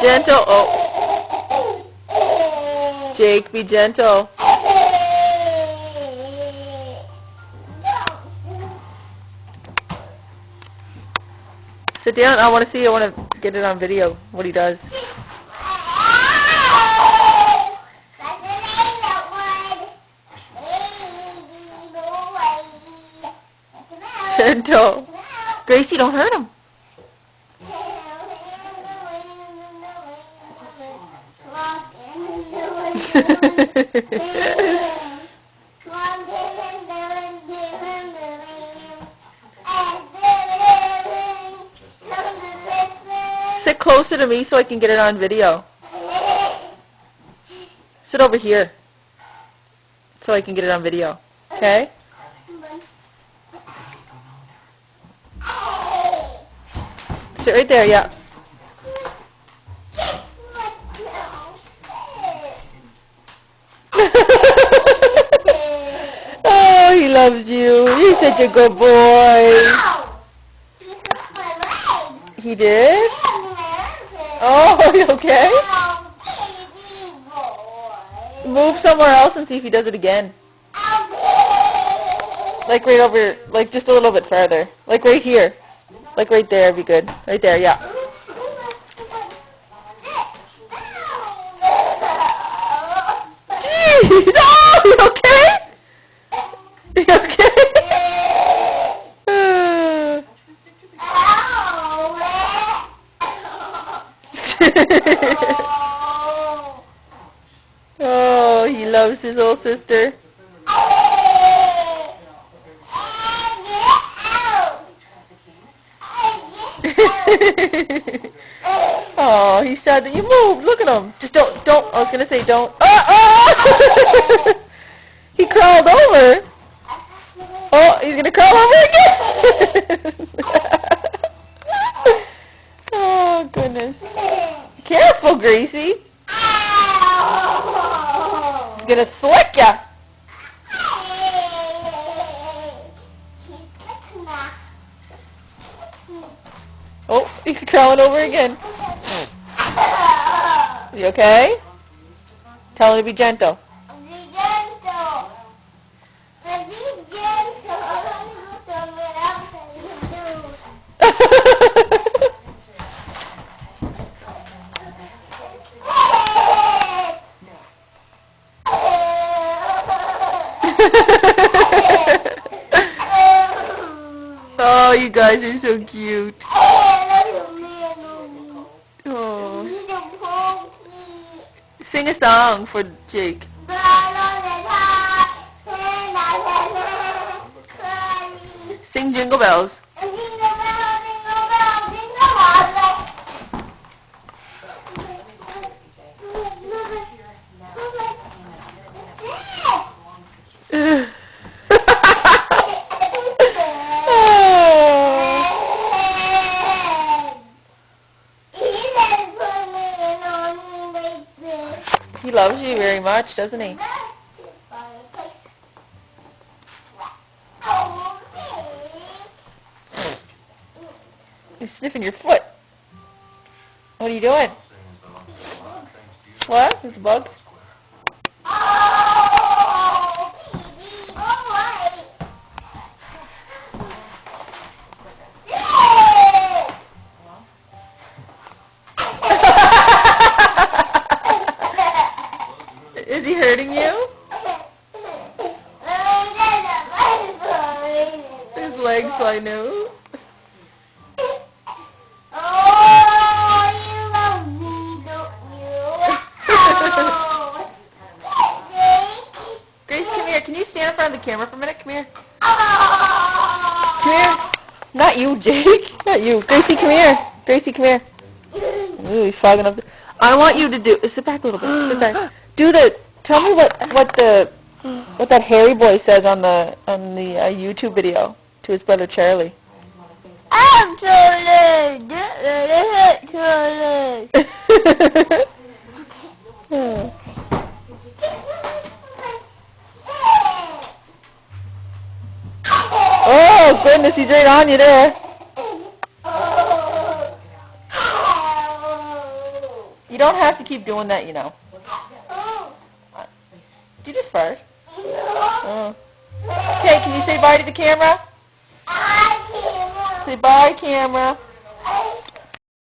gentle. Oh. Jake, be gentle. Sit down. I want to see. I want to get it on video, what he does. Gentle. Gracie, don't hurt him. Sit closer to me so I can get it on video. Sit over here so I can get it on video. Okay? Sit right there, yeah. Oh, he loves you. You're such a good boy. He did? Oh, are you okay? Move somewhere else and see if he does it again. Like right over, like just a little bit further. Like right here. Like right there would be good. Right there, yeah. Jeez! Oh, you okay? You okay? Oh, he loves his little sister. Oh, he's sad that you moved. Look at him. Just don't. I was gonna say don't. Oh! He crawled over. Oh, he's gonna crawl over again. Oh goodness. Careful, Gracie. He's gonna slick ya. Oh, he's crawling over again. You okay? Tell him to be gentle. Be gentle. Be gentle. Oh, you guys are so cute. Oh. Sing a song for Jake. Sing Jingle Bells. He loves you very much, doesn't he? He's sniffing your foot. What are you doing? What? There's a bug? Is he hurting you? His legs, so I know. Oh, you love me, don't you? Grace, come here. Can you stand in front of the camera for a minute? Come here. Oh. Come here. Not you, Jake. Not you. Gracie, come here. Gracie, come here. Ooh, he's fogging up. I want you to do. Sit back a little bit. Sit back. Do the. Tell me what that hairy boy says on the YouTube video to his brother Charlie. I'm Charlie. Charlie. Oh goodness, he's right on you there. You don't have to keep doing that, you know. Oh. You just first. No. Okay, can you say bye to the camera? I can't. Say bye, camera.